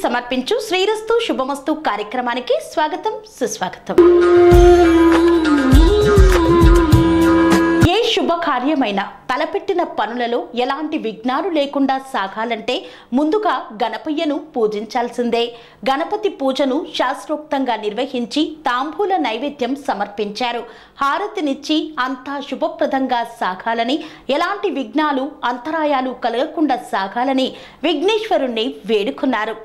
సమర్పించు శ్రీరస్తు శుభమస్తు కార్యక్రమానికి స్వాగతం సుస్వాగతం. ఏ శుభకార్యమైనా తలపెట్టిన పనులలో ఎలాంటి విఘ్నాలు లేకుండా సాగాలంటే ముందుగా గణపయ్యను పూజించాల్సిందే. గణపతి పూజను శాస్త్రోక్తంగా నిర్వహించి తాంబూల నైవేద్యం సమర్పించారు. హారతినిచ్చి అంతా శుభప్రదంగా సాగాలని, ఎలాంటి విఘ్నాలు అంతరాయాలు కలగకుండా సాగాలని విఘ్నేశ్వరుణ్ణి వేడుకున్నారు.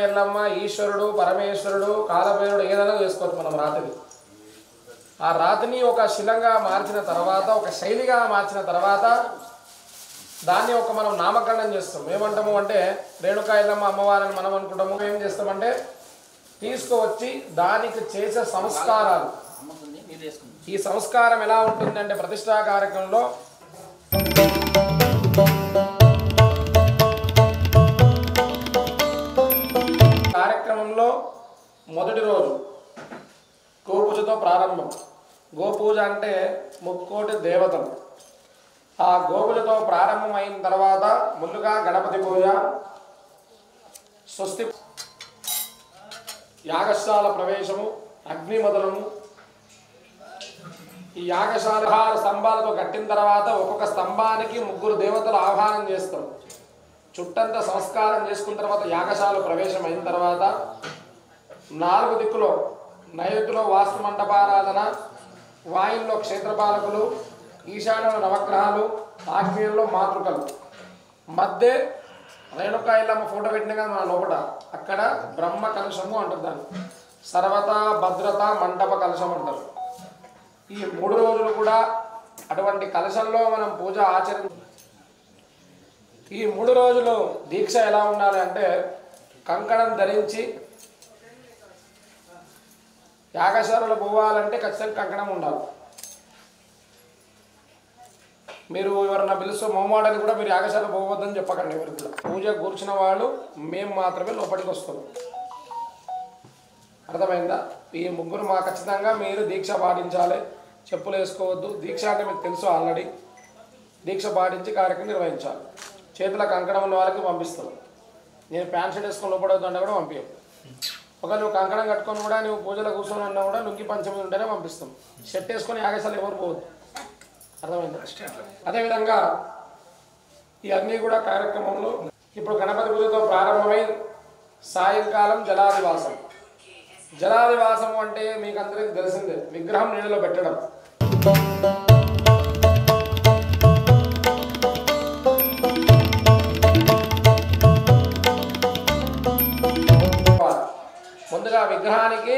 ఎల్లమ్మ, ఈశ్వరుడు, పరమేశ్వరుడు, కాలభైరుడు ఏదైనా చేసుకోవచ్చు మనం రాతిని. ఆ రాతిని ఒక శిలంగా మార్చిన తర్వాత, ఒక శైలిగా మార్చిన తర్వాత దాన్ని ఒక మనం నామకరణం చేస్తాం. ఏమంటాము అంటే రేణుకా ఎల్లమ్మ అమ్మవారిని మనం అనుకుంటాము. ఏం చేస్తామంటే తీసుకువచ్చి దానికి చేసే సంస్కారాలు. ఈ సంస్కారం ఎలా ఉంటుంది అంటే ప్రతిష్టా కార్యక్రమంలో మొదటి రోజు గోపూజతో ప్రారంభం. గోపూజ అంటే ముక్కోటి దేవతలు. ఆ గోపూజతో ప్రారంభమైన తర్వాత ముందుగా గణపతి పూజ, స్వస్తి, యాగశాల ప్రవేశము, అగ్నిమదనము. ఈ యాగశాల 6 స్తంభాలతో కట్టిన తర్వాత ఒక్కొక్క స్తంభానికి 3 దేవతలు ఆహ్వానం చేస్తాం. చుట్టంతా సంస్కారం చేసుకున్న తర్వాత యాగశాల ప్రవేశం అయిన తర్వాత 4 దిక్కులో నైరుతిలో వాస్తు మండపారాధన, వాయుల్లో క్షేత్రపాలకులు, ఈశాన్యంలో నవగ్రహాలు, ఆగ్నేయంలో మాతృకలు, మధ్య రేణుకా ఎల్లమ్మ ఫోటో పెట్టిన కదా మన లోపల అక్కడ బ్రహ్మ కలశము అంటారు. దాన్ని సర్వత భద్రత మండప కలశం అంటారు. ఈ 3 రోజులు కూడా అటువంటి కలశంలో మనం పూజ ఆచరించి ఈ 3 రోజులు దీక్ష ఎలా ఉండాలి అంటే కంకణం ధరించి యాగశాలలో పోవాలంటే ఖచ్చితంగా కంకణం ఉండాలి. మీరు ఎవరన్నా పిలుస్తూ మొహమాటని కూడా మీరు యాగశాల పోవద్దని చెప్పకండి. ఎవరు కూడా పూజ కూర్చున్న వాళ్ళు మేము మాత్రమే లోపలికి వస్తాం. అర్థమైందా? ఈ 3 మా ఖచ్చితంగా మీరు దీక్ష పాటించాలి. చెప్పులు వేసుకోవద్దు. దీక్ష అంటే మీకు తెలుసు ఆల్రెడీ. దీక్ష పాటించి కార్యక్రమం నిర్వహించాలి. చేతుల కంకణం ఉన్న వాళ్ళకి పంపిస్తాం. నేను ప్యాంట్ షర్ట్ వేసుకొని లోపడవద్దు అంటే కూడా పంపించాం. ఒక నువ్వు కంకణం కట్టుకొని కూడా నువ్వు పూజలో కూర్చొని ఉన్నా కూడా లుంగి పంచమి ఉంటేనే పంపిస్తాం. షర్ట్ వేసుకొని యాగశాల ఎవరు పోవద్దు. అర్థమైందా? అదేవిధంగా ఈ అన్నీ కూడా కార్యక్రమంలో ఇప్పుడు గణపతి పూజతో ప్రారంభమై సాయంకాలం జలాదివాసం. జలాదివాసం అంటే మీకు అందరికీ తెలిసిందే, విగ్రహం నీళ్ళలో పెట్టడం. ముందుగా విగ్రహానికి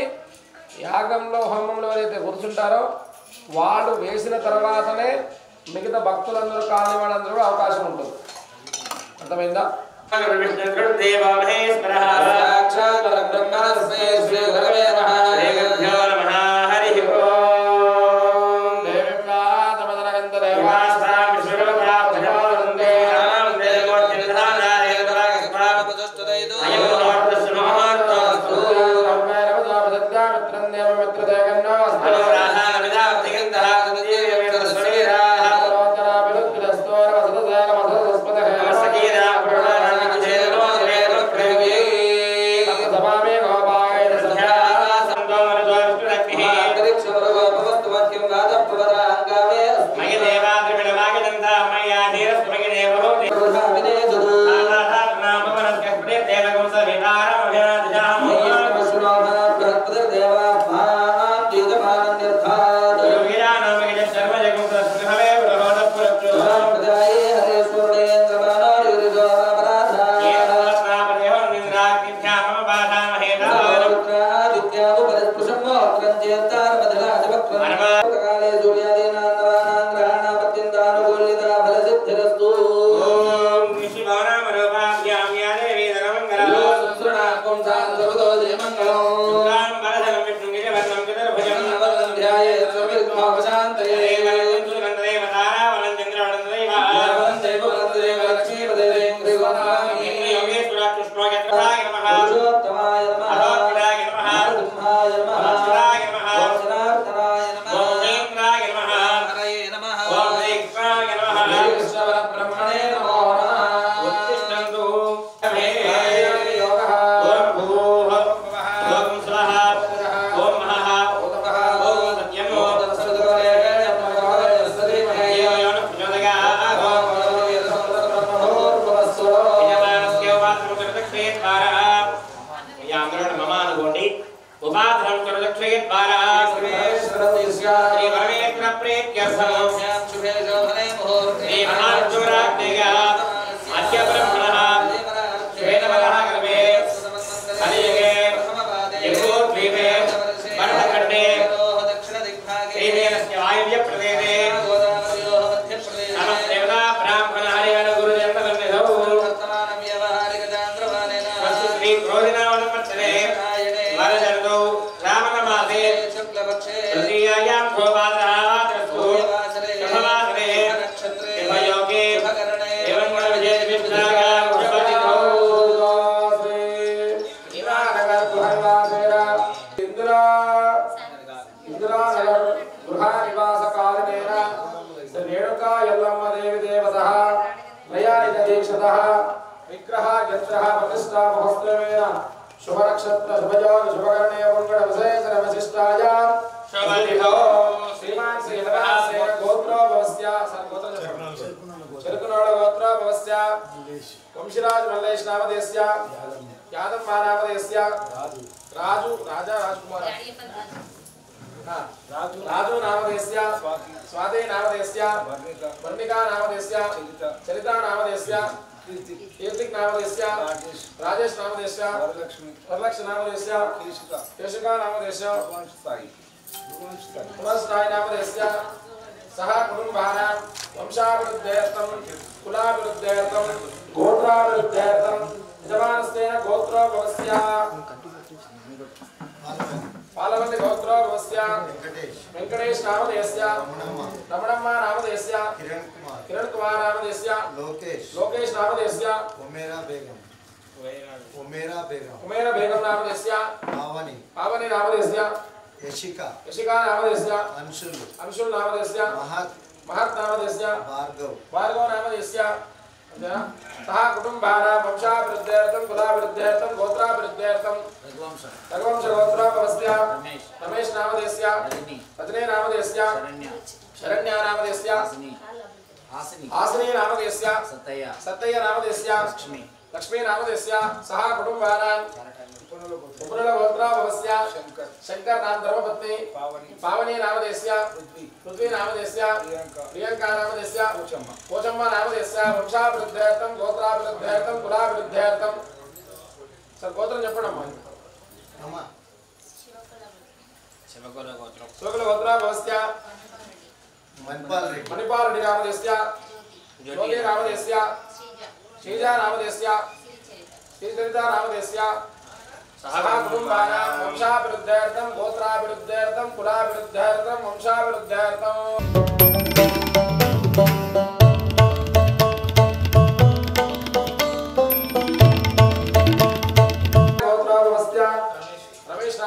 యాగంలో హోమంలో ఎవరైతే కూర్చుంటారో వాళ్ళు వేసిన తర్వాతనే మిగతా భక్తులందరూ కాని వాళ్ళందరూ అవకాశం ఉంటుంది. అర్థమైందా?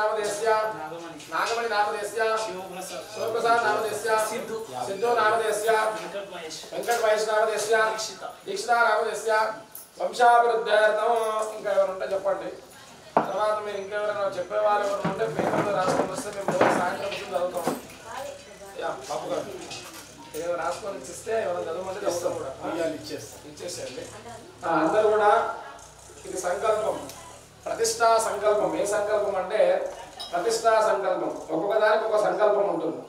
नामधेयस्य नागमणि नामधेयस्य शिवप्रसाद नामधेयस्य सिद्धो नामधेयस्य వెంకట మహేష్ నామధేయस्य దీక్షిత నామధేయस्य వంశాభివృద్ధ్యర్థం ఇంకా ఎవరు ఉంటే చెప్పండి తర్వాత మీరు ఇంకెవరైనా చెప్పేవారు ఎవరు ఉంటే పేపర్లో రాసుకొని వస్తే మేము రోజు సాయంత్రం చదువుతాం బాబు గారు ఏదో రాసుకొని ఇస్తే ఎవరైనా చదవమంటే చదువుతాం కూడా ఇచ్చేసేయండి అందరూ కూడా ఇది సంకల్పం ప్రతిష్టా సంకల్పం ఏ సంకల్పం అంటే ప్రతిష్టా సంకల్పం ఒక్కొక్క దానికి ఒక సంకల్పం ఉంటుంది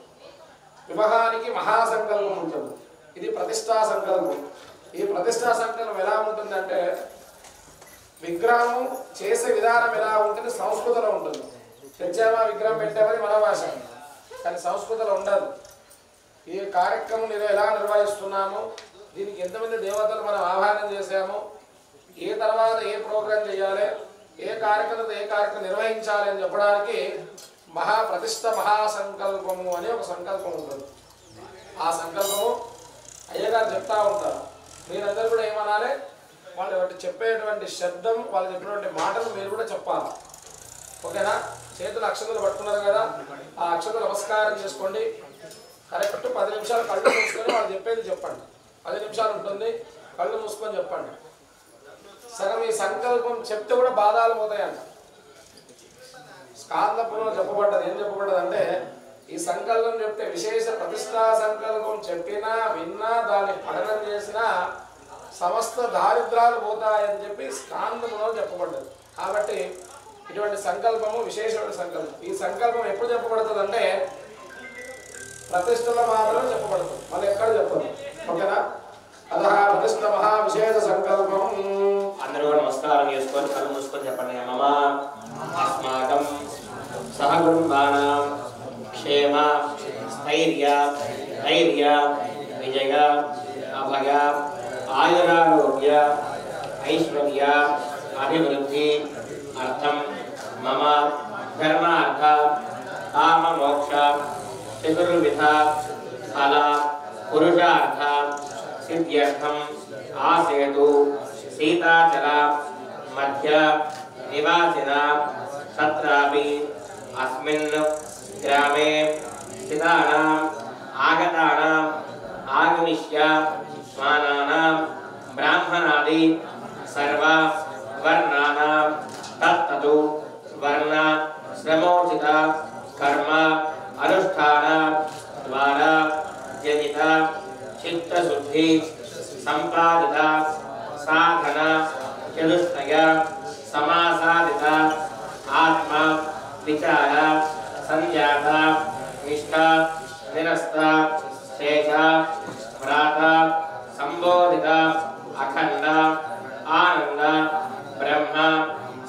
వివాహానికి మహాసంకల్పం ఉంటుంది ఇది ప్రతిష్టా సంకల్పం ఈ ప్రతిష్టా సంకల్పం ఎలా ఉంటుందంటే విగ్రహం చేసే విధానం ఎలా ఉంటుంది సంస్కృతంలో ఉంటుంది తెచ్చామా విగ్రహం పెట్టామని మన భాష కానీ సంస్కృతంలో ఉండదు ఈ కార్యక్రమం ఎలా నిర్వహిస్తున్నాము దీనికి ఎంతమంది దేవతలు మనం ఆహ్వానం చేశాము ఏ తర్వాత ఏ ప్రోగ్రాం చేయాలి ఏ కార్యక్రమం నిర్వహించాలి అని చెప్పడానికి మహాప్రతిష్ఠ మహాసంకల్పము అనే ఒక సంకల్పం ఉంటుంది ఆ సంకల్పము అయ్యగారు చెప్తా ఉంటారు మీరందరూ కూడా ఏమనాలి వాళ్ళు చెప్పేటువంటి శబ్దం వాళ్ళు చెప్పినటువంటి మాటలు మీరు కూడా చెప్పాలి ఓకేనా చేతులు అక్షతలు పట్టుకున్నారు కదా ఆ అక్షతలు నమస్కారం చేసుకోండి కరెక్ట్ 10 నిమిషాలు కళ్ళు మూసుకొని వాళ్ళు చెప్పేది చెప్పండి 10 నిమిషాలు ఉంటుంది కళ్ళు మూసుకొని చెప్పండి సగం ఈ సంకల్పం చెప్తే కూడా బాధాలు పోతాయంట స్కాందపురంలో చెప్పబడ్డది ఏం చెప్పబడ్డది అంటే ఈ సంకల్పం చెప్తే విశేష ప్రతిష్టా సంకల్పం చెప్పినా విన్నా దాన్ని పఠనం చేసినా సమస్త దారిద్రాలు పోతాయని చెప్పి స్కాందపురంలో చెప్పబడ్డది కాబట్టి ఇటువంటి సంకల్పము విశేషమైన సంకల్పం ఈ సంకల్పం ఎప్పుడు చెప్పబడుతుంది అంటే ప్రతిష్టలో మాత్రమే చెప్పబడుతుంది మళ్ళీ ఎక్కడ చెప్పదు ఓకేనా అదహ ప్రతిష్ట మహా విశేష సంకల్పం అందరూ నమస్కారం చేసుకొని కళ్ళు మూసుకొని చెప్పండి మమ అస్మాకం సహకుటుంబానాం క్షేమ స్థైర్య ధైర్య విజయ అభయ ఆయురారోగ్య ఐశ్వర్య అభివృద్ధి అర్థం మమ ధర్మార్థ కామ మోక్ష చతుర్విధ ఫల పురుషార్థ సిద్ధ్యర్థం ఆసేతు సీతాచల మధ్య నివాసిన తత్రాపి అస్మిన్ గ్రామే స్థితానాం ఆగతానాం ఆగమిష్య స్మానానాం బ్రాహ్మణాది సర్వ వర్ణానాం తత్తు వర్ణ శ్రమోచిత కర్మ అనుష్ఠాన ద్వారా జనిత చిత్తశుద్ధి సంపాదిత సాధన చతుష్టయ సమాసాదిత ఆత్మ విచార సంజాత నిష్ఠ నిరస్త శేష వ్రాత సంబోధిత అఖండ ఆనంద బ్రహ్మ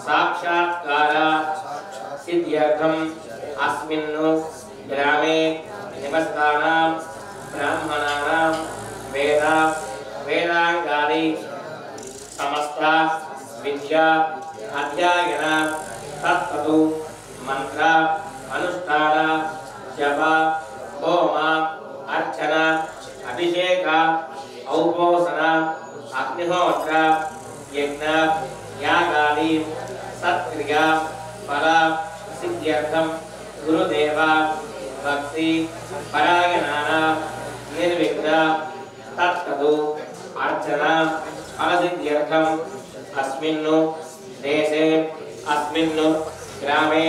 సాక్షాత్కార సిద్ధ్యర్థం అస్మిన్ గ్రామే నివస్తానాం బ్రాహ్మణానాం వేద వేదాంగాది సమస్త విద్యా అధ్యయన తత్తు మంత్ర అనుష్ఠాన జప హోమ అర్చన అభిషేక ఔపోసన అగ్నిహోత్ర యజ్ఞ యాగాది సత్క్రియ ఫల సిద్ధ్యర్థం గురుదేవ భక్తి పరాయణాన నిర్విఘ్న తత్తు అర్చన ఫలసిద్ధ్యర్థం అస్మిన్ దేశే అస్మిన్ గ్రామే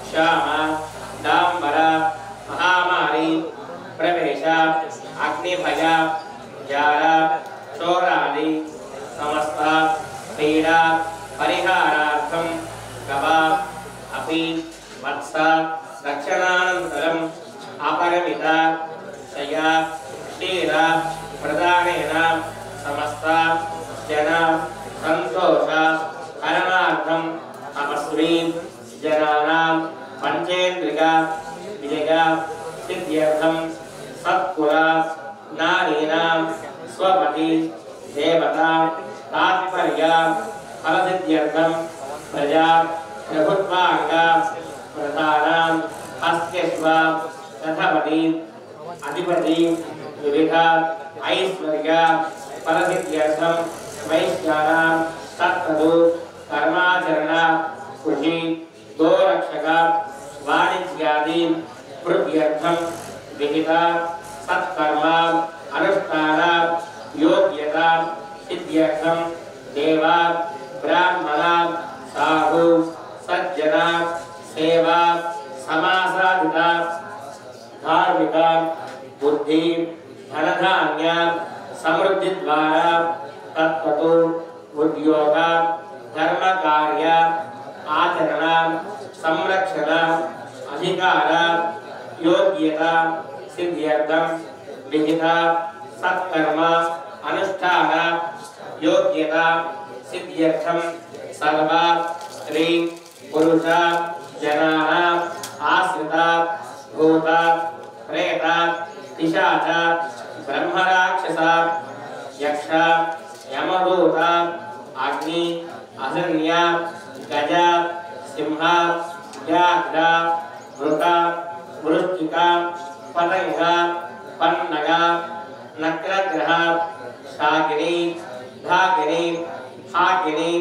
శ్యామ డాంబర మహామారి ప్రవేశ అగ్నిభయ జార చోరాది సమస్త పీడా పరిహారార్థం గవ అపి వత్స రక్షణానంతరం అపరిమిత శయ క్షీర ప్రదానేన సమస్త జన సంతోష హరణార్థం తపస్వి జనానాం పంచేంద్రియ విజయ సిద్ధ్యర్థం సత్కుల నారీణాం స్వపతి దేవత తాత్పర్య ఫలసిద్ధ్యర్థం ప్రజా ప్రభుత్వాంగ వ్రతానాం హస్త్యస్వ రథపతి అధిపతి వివిధ ఐశ్వర్య ఫలసిద్ధ్యర్థం వైశ్యానాం తత్తు కర్మాచరణ కృషి గోరక్షక वाणिज्यादि वृद्ध्यर्थं विहिता सत्कर्म अनुष्ठान योग्यता सिद्ध्यर्थं देवा ब्राह्मणा साधु सज्जना सेवा समासादिता धार्मिका बुद्धि धनधान्य समृद्धि द्वारा तत्वतो उद्योग धर्म कार्य आचरण संरक्षण अधिकार योग्यता सिद्ध्यर्थं विहिता सत्कर्म अनुष्ठान योग्यता सिद्ध्यर्थं सर्वा स्त्री पुरुष जनानां आश्रिता भूत प्रेत पिशाच ब्रह्मराक्षस यक्ष यमदूत अग्नि अहिरण्य गज सिंह व्याघ्र मृग वृश्चिक पतंग पन्नग नक्रग्रह शाकिनी धाकिनी हाकिनी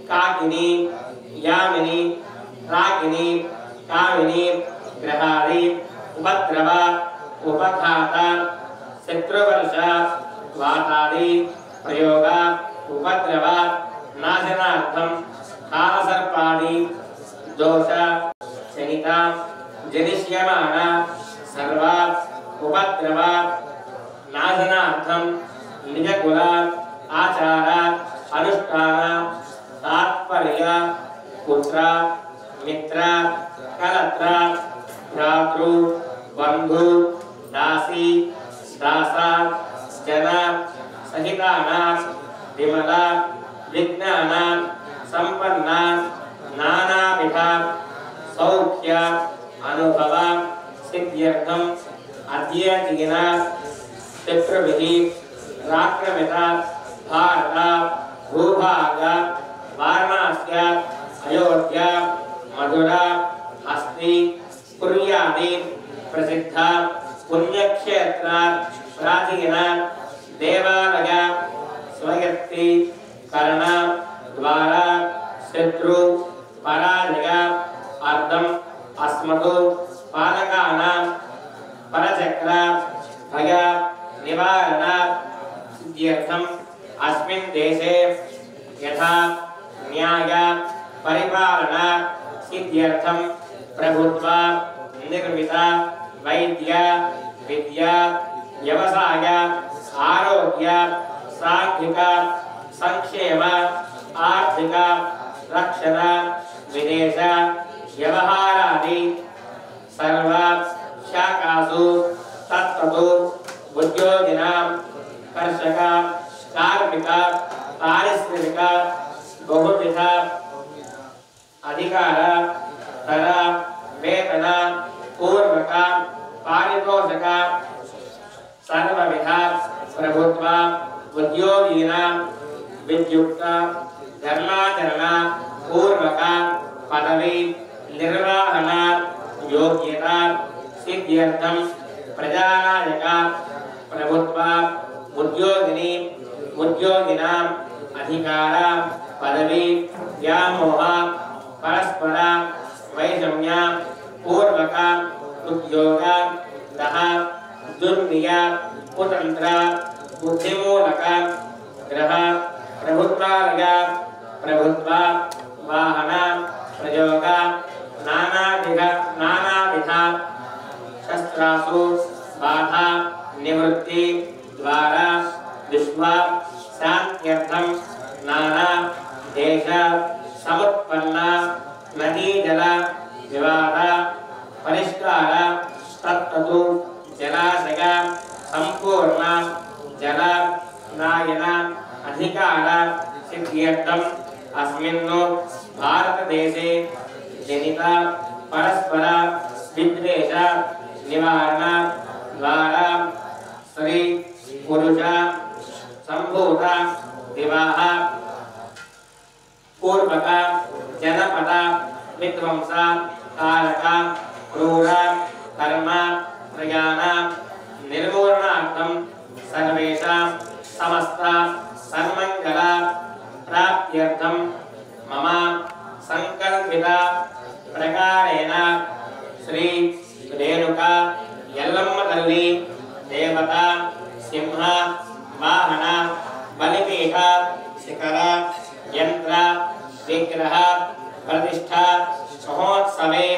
काकिनी यामिनी रागिनी कामिनी ग्रहादि उपद्रव उपघात शत्रुवर्ष वातादि प्रयोग उपद्रव नाशनार्थं कालसर्पादि दोष शनिता जनिष्यमान सर्व उपद्रव नाशनार्थं निजकुल आचार अनुष्ठान तात्पर्य पुत्र मित्र कलत्र भ्रातृ बंधु दासी दासा जन सहिताना विमला विज्ञान संपन्न नानाविध सौख्य अनुभव सिद्ध्यर्थं अद्यतीन पितृभिः राक्रमित भारत भूभाग वाराणस्य अयोध्या मधुरा हस्ति पुर्यादि प्रसिद्ध पुण्यक्षेत्र प्राचीन देवालय स्वयक्ति कर्ण द्वारा शत्रु पराजय अर्धम अस्मतो पालकानां परचक्र भय निवारण सिद्ध्यर्थं अस्मिन् देशे यथा न्याय परिपालन सिद्ध्यर्थं प्रभुत्व निर्मित वैद्य विद्या व्यवसाय आरोग्य सांख्यिक संक्षेम आर्थिक रक्षण विदेश व्यवहारादि सर्व शाखासु तत्त्वतो उद्योगिनां कर्षक कार्मिक पारिश्रमिक बहुविध अधिकार कर वेतन पूर्वक पारितोषक सर्वविध प्रभुत्व उद्योगिनां विद्युक्त धर्माचरण पूर्वक पदवी निर्वहन योग्यता सिद्ध्यर्थं प्रजानायक प्रभुत्व उद्योगिनी उद्योगिनां अधिकार पदवी व्यामोह परस्पर वैषम्य पूर्वक उद्योग दह दुर्निय कुतंत्र बुद्धिमूलक ग्रह प्रभुत्वालय प्रभुत्व वाहन प्रयोग नानाविध शस्त्रासु बाधा निवृत्ति द्वारा विश्व शांत्यर्थं नाना देश समुत्पन्न नदी जल विवाद परिष्कार तत्तु जलाशय संपूर्ण जल नायन अधिकार सिद्ध्यर्थं अस्मिन् भारतदेशे जनित परस्पर विद्वेष निवारण द्वारा स्त्री पुरुष संभूत विवाह पूर्वक जनपद विध्वंस कारक क्रूर कर्म प्रयाण निर्मूलनार्थं सर्वेषां समस्त सन्मंगल प्राप्त्यर्थं मम संकल्पित प्रकारेण तल्ली देवता सिंह वाहन बलिपीठ शिखर यंत्र विग्रह प्रतिष्ठा महोत्सवे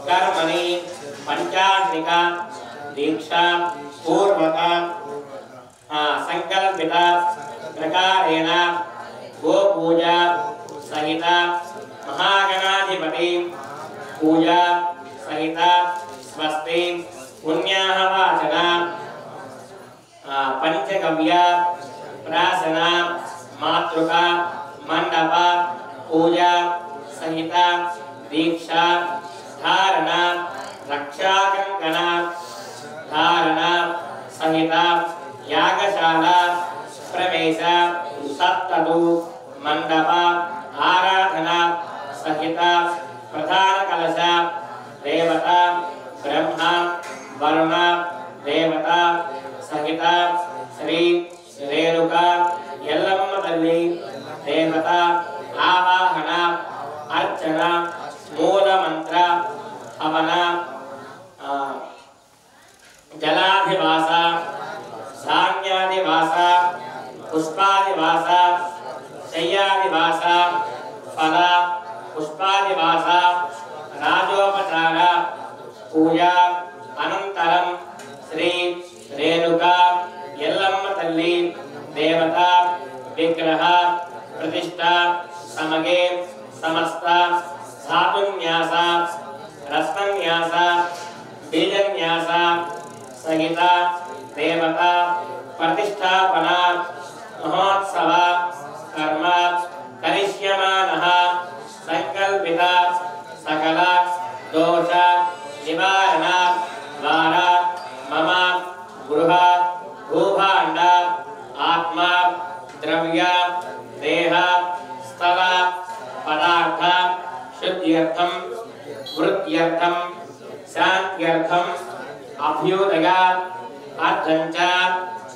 कर्मणि पंचाग्निका दीक्षा पूर्वक संकल्पित प्रकारेण गोपूजा सहित महागणाधिपति पूजा सहित स्वस्ति पुण्याहवाचना पंचगव्य प्रासना मातृका मंडप पूजा सहित दीक्षा धारणा रक्षाकंकण धारणा सहित यागशाला प्रवेश सप्तदु मंडप आराधना सहित प्रधान कलश देवता ब्रह्मा वरुण देवता सहित श्री रेणुका यल्लम्म तल्ली देवता आवाहन अर्चना मूल मंत्र हवन जलाधिवास धान्याधिवास पुष्पाधिवास शय्याधिवास फल पुष्पाधिवास राजोपचार पूजा अनंतरम श्री रेणुका यल्लम्म तल्ली देवता विग्रह प्रतिष्ठा समगे समस्त धातुन्यास रत्नन्यास बीजन्यास सहित देवता प्रतिष्ठापना महोत्सव कर्म करिष्यमानः संकल्पित सकल दोष निवारण द्वारा मम गृह भूभाण्ड आत्मा द्रव्य देह स्थल पदार्थ शुद्ध्यर्थम वृद्ध्यर्थम शांत्यर्थम अभ्युदय अर्थंच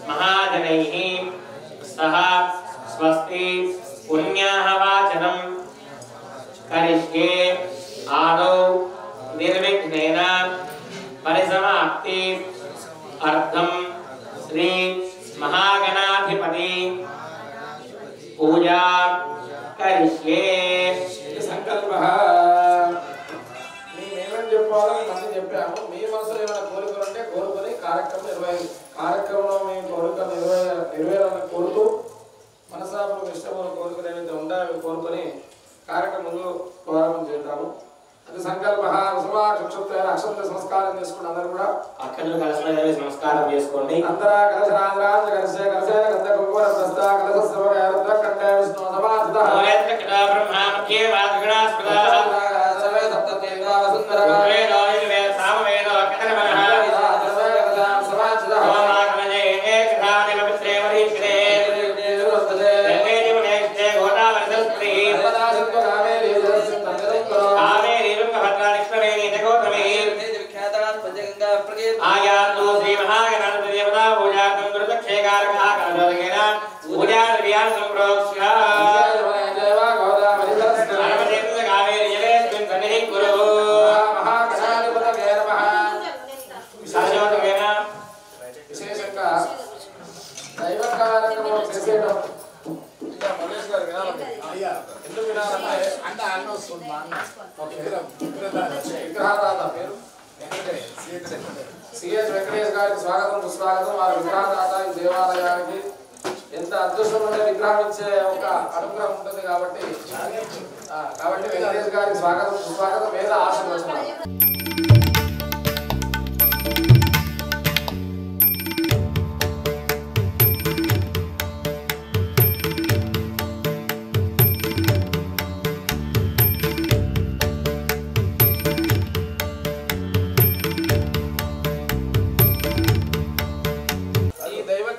महाजनैः सह स्वस्ति पुण्याहवाचनं करिष्ये आदौ निर्विघ्नेन परिसमाप्ति अर्थं श्री महागणाधिपति पूजा करिष्ये సంకల్పః మేమేమని చెప్పాలని మనం చెప్పాము మీ మనసులో ఏమైనా కోరికలు ఉంటే కోరుకొని కార్యక్రమంలో మేము కోరికలు నెరవేరాలని కోరుతూ మనసాపులకు ఇష్టమైన కోరికలు ఏవైతే ఉంటాయో అవి కోరుకొని కార్యక్రమంలో ప్రారంభం చేద్దాము. అది సంకల్ప అక్షంత సంస్కారం చేసుకోండి. అందరూ కూడా అక్షంతలు కలిసి సంస్కారం చేసుకోండి. అందరా కలశరాంధ్రాంధ్ర కలిసే కలిసే గంధ కుంకుమ ప్రస్థ కలశ సమయార్థ కంఠే విష్ణు సమాధ ఓయత్ర కథా బ్రహ్మ మధ్యే వాద్గణాస్పద సవే సప్తతేంద్ర వసుంధర వే లోయ వే సామవేద కథనమనః సమాధ ఓమాకలజే ఏకధాని పవిత్రే వరీష్రే దేవస్తదే దేవేది మునేష్టే గోదావరిదస్త్రీ పదాసత్వ కావేరీ జలసిం తంగదంకో కావేరీ రుంగభద్రానిష్ణవేణి జగోత్రమే విఖ్యాతాన్ పంచగంగా ప్రగేత ఆయాతు శ్రీ మహాగణాధిపతి దేవతా పూజార్థం దుర్దక్షేకారకః కలదోదకేన పూజా ద్రవ్యాన్ సంప్రోక్ష్య విశేషంగా దైవ కార్యక్రమం చేసేటప్పుడు ఇంకా మల్లేష్ గారు వినాలండి. ఎందుకు వినాలంటే విగ్రహదాత పేరు సిహెచ్ వెంకటేష్ గారికి స్వాగతం సుస్వాగతం. వారి విగ్రహదాత ఈ దేవాలయానికి ఎంత అదృష్టం ఉంటే విగ్రహం ఇచ్చే ఒక అనుగ్రహం ఉంటుంది కాబట్టి వెంకటేష్ గారికి స్వాగతం సుస్వాగతం. వేద ఆశీర్వచనాలు.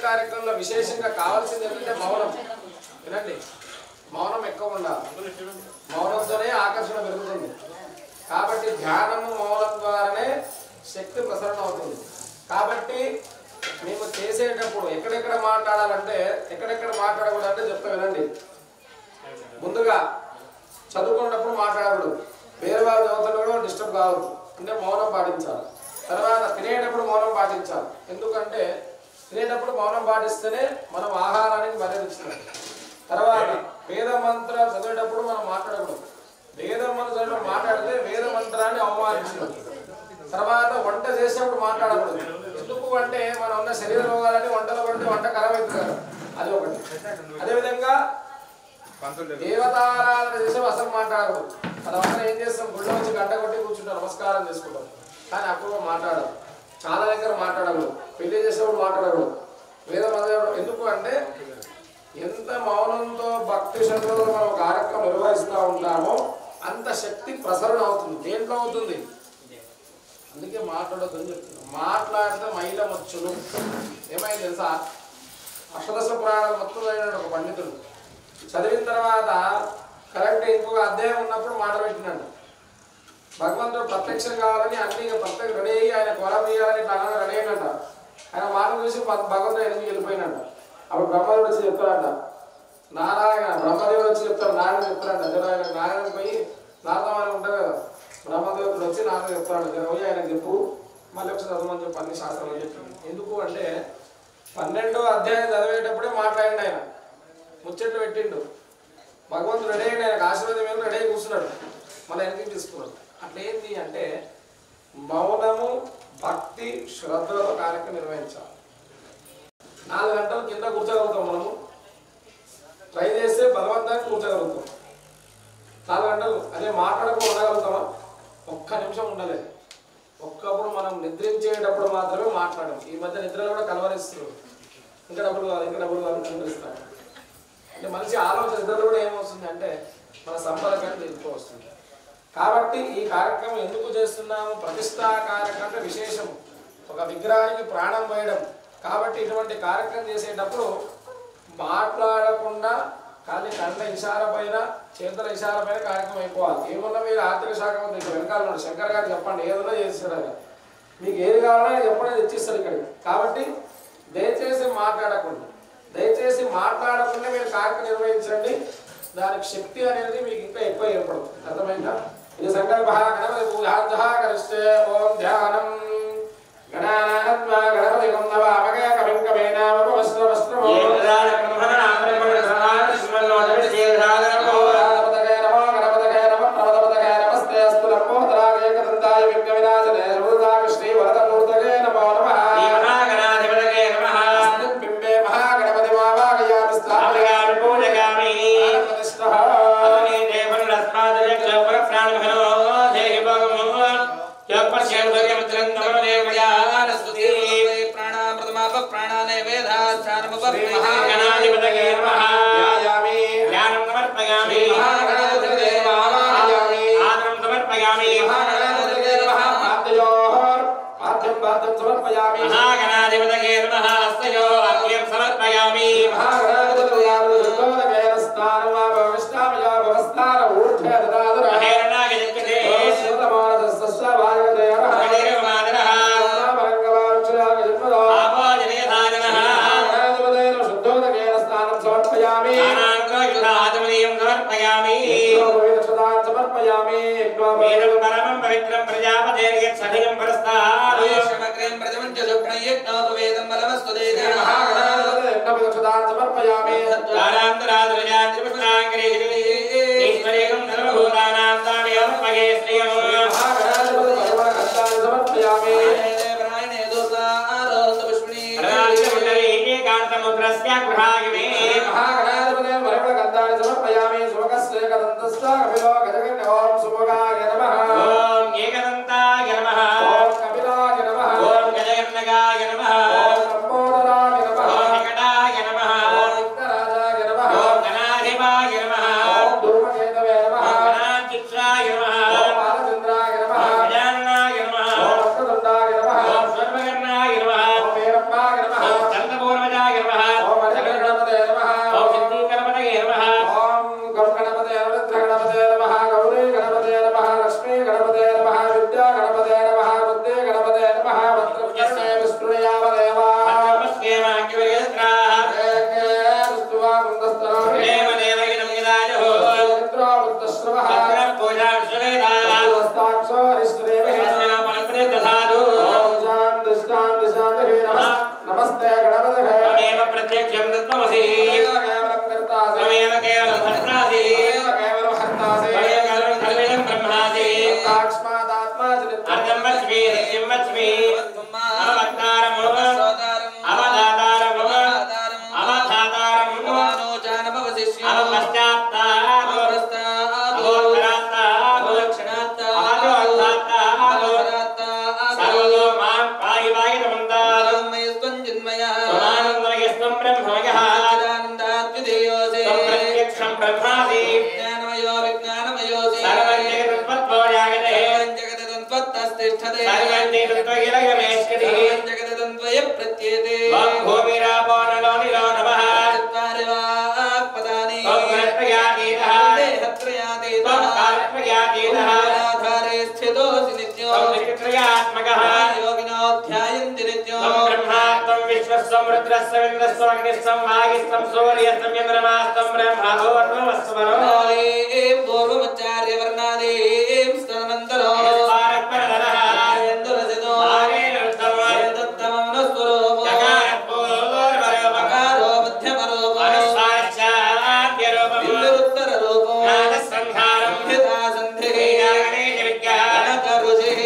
కార్యక్రమంలో విశేషంగా కావాల్సింది ఏంటంటే మౌనం. వినండి, మౌనం ఎక్కువ ఉండాలి. మౌనంతోనే ఆకర్షణ పెరుగుతుంది. కాబట్టి ధ్యానము మౌనం ద్వారానే శక్తి ప్రసరణ అవుతుంది. కాబట్టి మేము చేసేటప్పుడు ఎక్కడెక్కడ మాట్లాడాలంటే ఎక్కడెక్కడ మాట్లాడకూడదంటే చెప్తా వినండి. ముందుగా చదువుకున్నప్పుడు మాట్లాడకూడదు. వేరే వాళ్ళ దేవతలు కూడా డిస్టర్బ్ కావద్దు. అంటే మౌనం పాటించాలి. తర్వాత తినేటప్పుడు మౌనం పాటించాలి. ఎందుకంటే తినేటప్పుడు మౌనం పాటిస్తేనే మనం ఆహారానికి మర్యాద ఇస్తున్నాం. తర్వాత వేద మంత్రాలు చదివేటప్పుడు మనం మాట్లాడకూడదు. వేద మంత్రాలు మాట్లాడితే వేద మంత్రాన్ని అవమానించడం. తర్వాత వంట చేసేటప్పుడు మాట్లాడకూడదు. ఎందుకు అంటే మనం ఉన్న శరీర రోగాలని వంటలో పడితే వంట ఖరాబ్ అవుతుంది, అది ఒకటి. అదేవిధంగా దేవతారాధన చేసే అసలు మాట్లాడకూడదు. అలా ఏం చేస్తాం, గుళ్ళో వచ్చి గంట కొట్టి కూర్చుంటాం, నమస్కారం చేసుకుంటాం, కానీ అప్పుడు మాట్లాడదు. చాలా దగ్గర మాట్లాడకూడదు. పెళ్లి చేసేప్పుడు మాట్లాడకూడదు. వేద మంత్రం ఎందుకు అంటే ఎంత మౌనంతో భక్తి శ్రద్ధతో మనం కార్యక్రమం నిర్వహిస్తూ ఉంటామో అంత శక్తి ప్రసరణ అవుతుంది. దేంట్లో అవుతుంది? అందుకే మాట్లాడొద్దని చెప్తున్నాం. మాట్లాడితే మైల మచ్చును. ఏమైంది తెలుసా? అష్టదశ పురాణాలు మొత్తం చదివినాడు ఒక పండితుడు. చదివిన తర్వాత కరెక్ట్ ఇంకొక అధ్యాయం ఉన్నప్పుడు మాట పెట్టినాడు. భగవంతుడు ప్రత్యక్షం కావాలని అన్ని ప్రత్యక్ష రెడీ అయ్యి ఆయన కొలం వేయాలని అన్న రెడీ అయినట్ట. ఆయన మాట చూసి భగవంతుడు ఎందుకు వెళ్ళిపోయినట్ట. అప్పుడు బ్రహ్మదేవుడు వచ్చి చెప్తాడంట, నారాయణ బ్రహ్మదేవుడు వచ్చి చెప్తాడు, నారాయణ చెప్తాడంట. జర నారాయణ పోయి నారదమాని ఉంటారు కదా, బ్రహ్మదేవుడు వచ్చి నారాయణ చెప్తాడు, జర పోయి ఆయన చెప్పు, మళ్ళీ ఒకసారి చదవమని చెప్పి అన్ని శాస్త్రాలు చెప్పింది. ఎందుకు అంటే 12వ అధ్యాయం చదివేటప్పుడే మాట్లాడిండు. ఆయన ముచ్చట్లు పెట్టిండు. భగవంతుడు రెడీ అయ్యి ఆయనకు ఆశీర్వాదం ఏమో రెడీ అయ్యి కూర్చున్నాడు, మళ్ళీ వెనక్కి తీసుకున్నాడు. అట్లా ఏంటి అంటే మౌనము భక్తి శ్రద్ధతో కార్యక్రమం నిర్వహించాలి. 4 గంటలు కింద కూర్చోగలుగుతాం. మనము ట్రై చేస్తే బలవంతాన్ని కూర్చోగలుగుతాం. 4 గంటలు అదే మాట్లాడకుండా ఉండగలుగుతామా? ఒక్క నిమిషం ఉండలేదు. ఒక్కప్పుడు మనం నిద్రించేటప్పుడు మాత్రమే మాట్లాడాం. ఈ మధ్య నిద్రలో కూడా కలవరిస్తున్నారు. ఇంకా డబ్బులు కాదు, ఇంకా డబ్బులు కాదు కనిపిస్తారు. అంటే మనిషి ఆలోచన నిద్రలో కూడా ఏమవుతుంది అంటే మన సంపద కంటే ఎక్కువ వస్తుంది. కాబట్టి ఈ కార్యక్రమం ఎందుకు చేస్తున్నాము? ప్రతిష్టా కార్యక్రమం అంటే విశేషం, ఒక విగ్రహానికి ప్రాణం పోయడం. కాబట్టి ఇటువంటి కార్యక్రమం చేసేటప్పుడు మాట్లాడకుండా కానీ కంట ఇషార పైన చేతుల ఇషార పైన కార్యక్రమం అయిపోవాలి. ఏమన్నా మీరు ఆర్థిక శాఖ మంత్రి వెనకాల శంకర్ గారు చెప్పండి, ఏదైనా చేస్తాడు ఆయన, మీకు ఏది కావాలో చెప్పండి, తెచ్చిస్తాడు ఇక్కడికి. కాబట్టి దయచేసి మాట్లాడకుండా మీరు కార్యక్రమం నిర్వహించండి. దానికి శక్తి అనేది మీకు ఇంకా ఎక్కువ ఏర్పడుతుంది. అర్థమైందా? ఇది సంకల్ప గణపతి పూజాకరిస్తే ఓం ధ్యానం గణానాత్మా గణపతి గంధవామగయ కవిం కవేనామ వస్త్ర వస్త్రమో वरुणस्वं रुद्रस्वं इन्द्रस्वं अग्निस्वं वायुस्वं सूर्यस्वं चन्द्रमास्वं ब्रह्मणोर्वस्वरो पूर्वमचार्य वर्णादेव स्तनमन्तरो इंद्रसितो तत्तमं नस्वरो जगारपूर्वरो मध्यमरो अनुस्वारश्चाद्यरूपं बिन्दुरुत्तररूपो नादसंहारं हिता सन्धिः गणेश विज्ञानक ऋषिः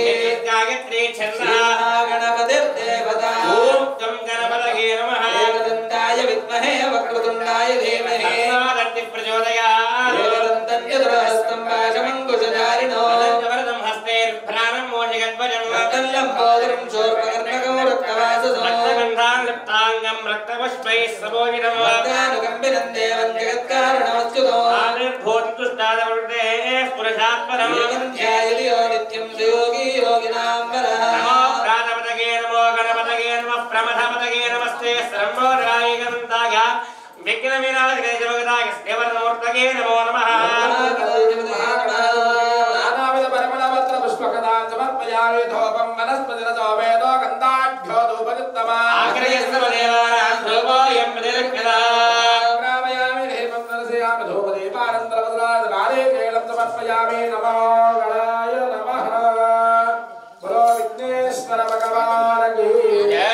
गायत्री छन्दः गणपतिर्देवता ॐ तं गणपतये नमः एकदन्ताय विद्महे वक्रतुण्डाय धीमहि तन्नो प्रचोदयात् एकदन्तं चतुरहस्तं पाशमङ्कुशधारिणो वरदं हस्ते भ्राणं मोषिकध्वजं लम्बोदरं शूर्पकर्णकं रक्तवाससं रक्तगन्धां लिप्ताङ्गं रक्तपुष्पैः सभोजितं वरदानुकम्पितं देवं जगत्कारणमच्युतो आविर्भूतुष्टादवृते पुरुषात्परं ध्यायति यो नित्यं सुयोगी योगिनां वरः नमो प्राणपतये नमो गणपतये नमः प्रमथपतये नमस्ते सर्वोदराय गन्ताय विघ्नविनाशकाय जगदाय सेवनमूर्तये नमो नमः नानाविध परिमलपत्र पुष्पकदां समर्पयामि धूपं वनस्पतिरतो वेदो गन्धाढ्यो धूपयुक्तमा आग्रहस्तवदेवानां धूपोऽयं प्रतिरक्षता ग्रामयामि दीपं दर्शयामि धूपदीपानन्तरवदनाय नारिकेलं समर्पयामि नमो गणाय नमः बोलो विघ्नेश्वर भगवान की जय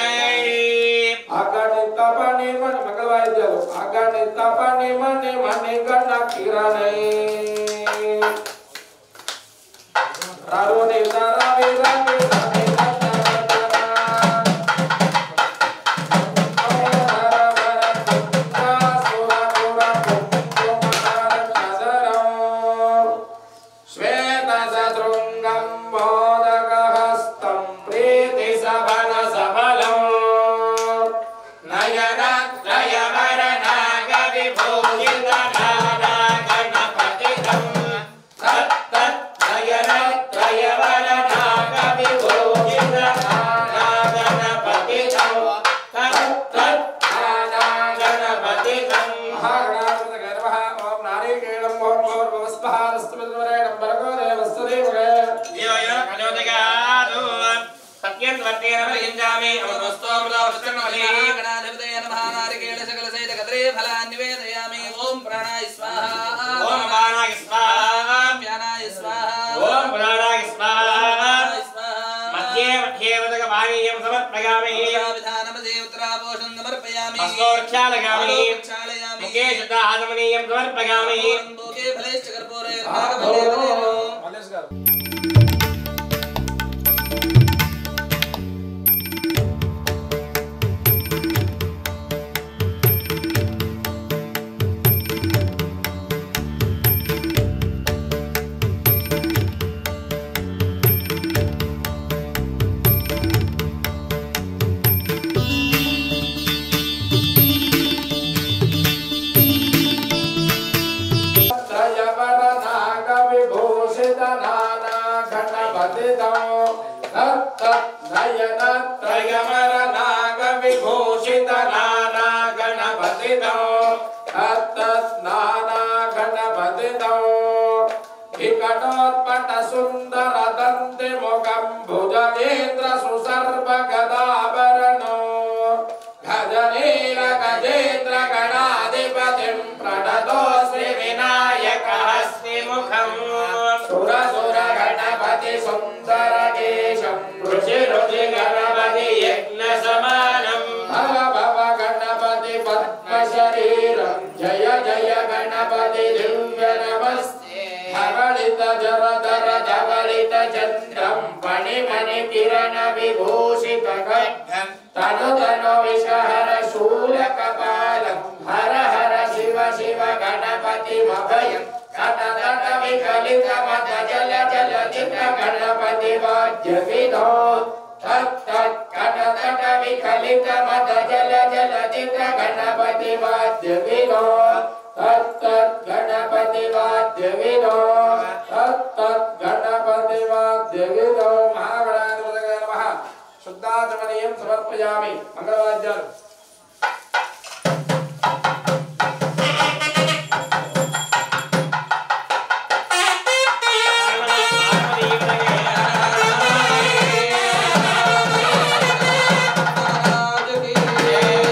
अगणित पणि मणि मंगलवाद्याలు अगणित पणि मणि मणि गण किरणै रारोने रावे रावे रावे श्वेत सदृङ्गं मोदकहस्तं प्रीति सफल सफलं नयनत्रयवरनागविभूषितनागणपतितं तत्तत्नयनत्रयवरनागविभूषितनागणपतितं तत्तत्नागणपतितं महागणाधिपतिर्नमः ॐ नारिकेलं भोर्भोर्भवस्पहारस्तुमिन्द्रवरेणं भर्गो देवस्य धीमहि यो यो प्रचोदयात् सत्यन्वर्तेन प्रयुञ्जामि अमृतस्तोमृतवचनमहे गणाधिपतये नमः नारिकेल सकल सहित कदरे फलान् निवेदयामि ओम प्राणाय स्वाहा ओम बाणाय स्वाहा व्यानाय स्वाहा ओम पुराणाय स्वाहा स्वाहा मध्ये मध्ये वदकवाणीयं समर्पयामि विधानमदे उत्तरापोषं समर्पयामि हस्तोक्षालयामि क्षालयामि मुखे शुद्धाचमनीयं समर्पयामि मुखे फलैश्च कर्पूरे भागवते मल्लेश गाరు विकटोत्पट सुंदर दंते मुखं भुजगेन्द्र सुसर्प गदाभरणो गजनील गजेन्द्र गणाधिपतिं प्रणतोऽस्मि विनायकहस्ति मुखं सुरसुर गणपति सुन्दर केशं रुचि रुचि गणपति यज्ञ समानं भव भव गणपति पद्म शरीरं जय जय गणपति दिव्य नमस्ते धवलित जरधर धवलित चन्द्रं फणिमणि किरण विभूषित खड्गं तनु तनु विषहर शूलकपालं हर हर शिव शिव गणपतिमभयं तट तट विकलित मद जल जल चित्र गणपति वाद्य विधो तत् तत् तट तट विकलित मद जल जल चित्र गणपति वाद्य विधो तत् तत् गणपति वाद्य विधो तत् तत् गणपति वाद्य विधो महागणाधिपतये नमः शुद्धाचमनीयं समर्पयामि मंगलवाद्याలు जय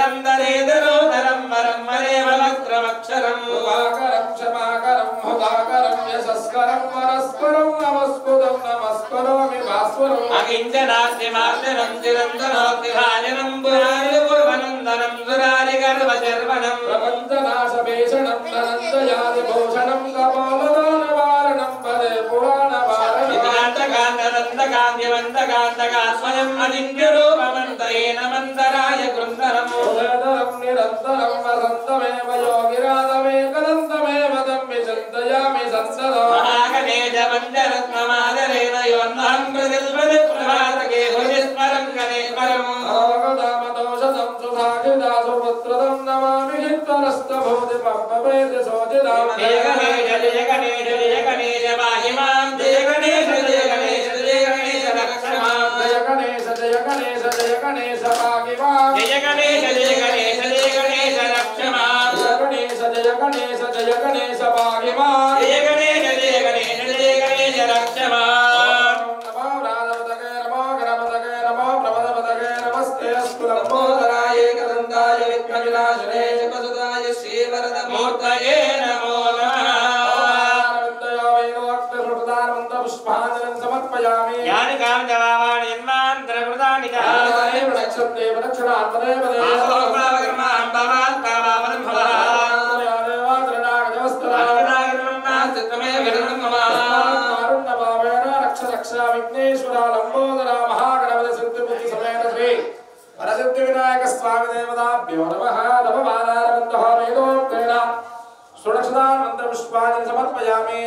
వందరేదరోదరం వరం వరేవ వక్రమక్షరం కృపాకరం క్షమాకరం హుతాకరం యశస్కరం వరస్కరం నమస్కుతం నమస్కరోమి భాస్వరం అకించనాస్తి మార్దనం చిరంతనోక్తి భాజనం పురారి పూర్వనందనం సురారి గర్భశర్వణం ప్రపంచనాశభీషణం ధనంజయాది భూషణం కపాలదానవారణం పదే పురాణవారణం కాంతివంతకాంతగా స్వయం అజింక్యరూపమంతరేణ మంతరాయ కృందరం నిరంతరం నిరంతరం వసంతమేవ యోగిరాధమేకదంతమేవ తంబి చింతయామి సంసదా మహాగణేశ పంచరత్నమాదరేణ యోన్నం ప్రతిల్పది ప్రభాతకే హృదిస్మరం గణేశ్వరం ఆగదామదోషదం సుధాగిదా సుపుత్రదం నమామి హిత్వరస్తభూతి పప్పవేది శోచిదాం జయ గణేశ జయ గణేశ జయ గణేశ పాహిమాం జయ గణేశ జయ గణేశ జయ గణేశ రక్షమాం జయ గణేశ జయ గణేశ జయ గణేశ భాగిమాం జయ గణేశ జయ గణేశ జయ గణేశ రక్షమాం జయ గణేశ జయ గణేశ జయ గణేశ భాగిమాం జయ గణేశ జయ గణేశ జయ గణేశ రక్షమాం నమో రాధపతకే నమో గణపతకే నమో ప్రమదపతకే నమస్తే అస్తు లంబోదరాయ ఏకదంతాయ విఘ్నవినాశనే శివసుదాయ శ్రీవరదమూర్తయే మూర్తయే నమో నమః పుష్పాంజలిం సమర్పయామి యాని కామజవావాని జన్మాంతరకృతాని చ నక్షత్రేవ నక్షరాంతరేవ ఆసోపావకర్మాం భవాత్ కామావనం భవః చిత్తమే విరణం మమ రక్ష రక్ష విఘ్నేశ్వర లంబోదర మహాగణపతి సిద్ధిబుద్ధి సమేత శ్రీ వరసిద్ధి వినాయక స్వామి దేవతాభ్యో నమః నమః వేదోక్తేన సురక్షదాన్ మంత్ర పుష్పాంజలి సమర్పయామి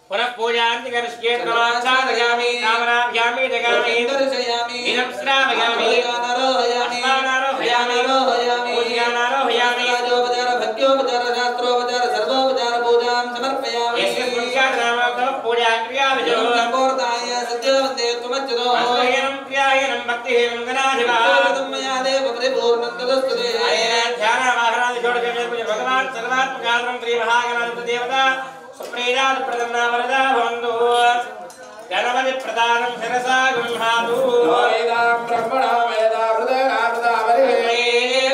పునః పూజాంతి కరిష్యే ప్రమాచారయామి కామనాభ్యామి జగామి దర్శయామి ఇదం శ్రావయామి గానారోహయామి అస్మానారోహయామి పూజ్యానారోహయామి రాజోపచార భక్త్యోపచార శాస్త్రోపచార సర్వోపచార పూజాం సమర్పయామి యస్య పురుషానామో పూజా క్రియావిజో సంపూర్ణాయ సత్యవందే త్వమచ్యుతో అస్మయనం క్రియాయనం భక్తిహీనం గణాధిపా మయా దేవ పరిపూర్ణం తదస్తుతే ధ్యానవాహనాది షోడశమే పూజ భగవాన్ సర్వాత్మకారణం శ్రీ మహాగణాధిపతి దేవత సుప్రీయాద ప్రదన్నా వరదా భవంతు గణపతి ప్రదానం శిరసా గృహాతు వేదాం బ్రహ్మణా వేదా హృదయనా హృదయవరి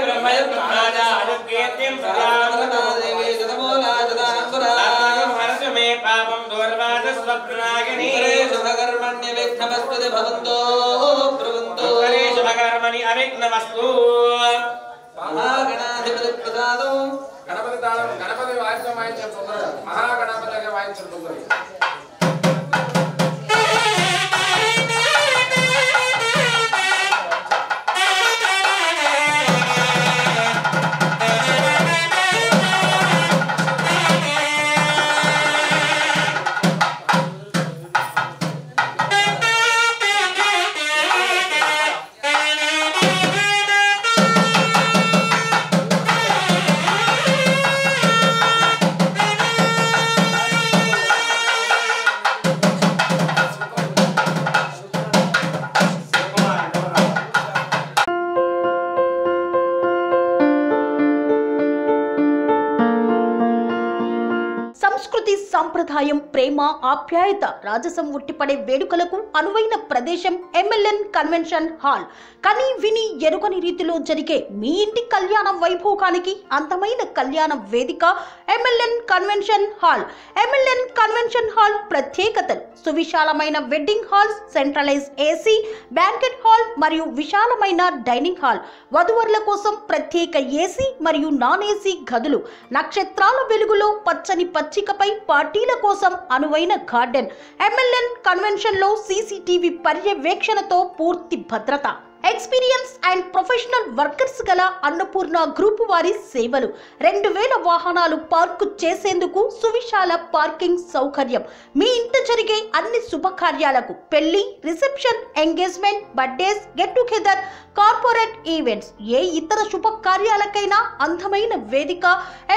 బ్రహ్మయ బ్రహ్మాజాయజ్ఞేత్యం దేవి జనమూలా జనాంకురా హరతు మే పాపం దూర్వాద స్వప్నాగిని శుభకర్మణ్య విఘ్నమస్తుతే భవంతో బ్రువంతో శుభకర్మణి అవిఘ్నమస్తు మహాగణాధిపతి ప్రసాదం గణపతి తాళం గణపతి వాయిద్యం వాయించిన తొందరగా మహాగణపతిగా వాయించిన తొందరగా సంస్కృతి సంప్రదాయం ప్రేమ ఆప్యాయత రాజసం ఉట్టిపడే వేడుకలకు అనువైన ప్రదేశం ఎంఎల్ఎన్ కన్వెన్షన్ హాల్. కని విని ఎరుగని రీతిలో జరిగే మీ ఇంటి కళ్యాణ వైభోగానికి అందమైన కళ్యాణ వేదిక MLN convention hall. MLN convention hall ప్రత్యేకతలు: సువిశాలమైన wedding halls, centralise AC, banquet hall మరియు విశాలమైన డైనింగ్ హాల్, వధువరుల కోసం ప్రత్యేక ఏసీ మరియు నాన్ ఏసీ గదులు, నక్షత్రాల వెలుగులో పచ్చని పచ్చికపై పార్టీల కోసం అనువైన గార్డెన్. ఎంఎల్ఎన్ కన్వెన్షన్ లో సీసీటీవీ పర్యవేక్షణతో పూర్తి భద్రత. ఎక్స్పీరియన్స్ అండ్ ప్రొఫెషనల్ వర్కర్స్ గల అన్నపూర్ణ గ్రూప్ వారి సేవలు. 2000 వాహనాలు పార్కు చేసేందుకు సువిశాల పార్కింగ్ సౌకర్యం. మీ ఇంట జరిగే అన్ని శుభకార్యాలకు, పెళ్లి, reception, engagement, birthdays, get together, corporate events, ఏ ఇతర శుభకార్యాలకైనా అందమైన వేదిక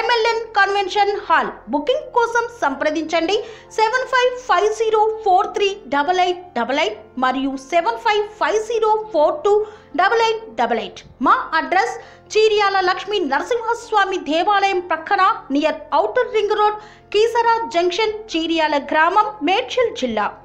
ఎంఎల్ఎన్ కన్వెన్షన్ హాల్. బుకింగ్ కోసం సంప్రదించండి 7550438888 మరియు 7550428888. మా అడ్రస్ చీర్యాల లక్ష్మీ నరసింహస్వామి దేవాలయం ప్రక్కన, near outer ring road, Keesara junction, Cheeryal గ్రామం, మేడ్చల్ జిల్లా.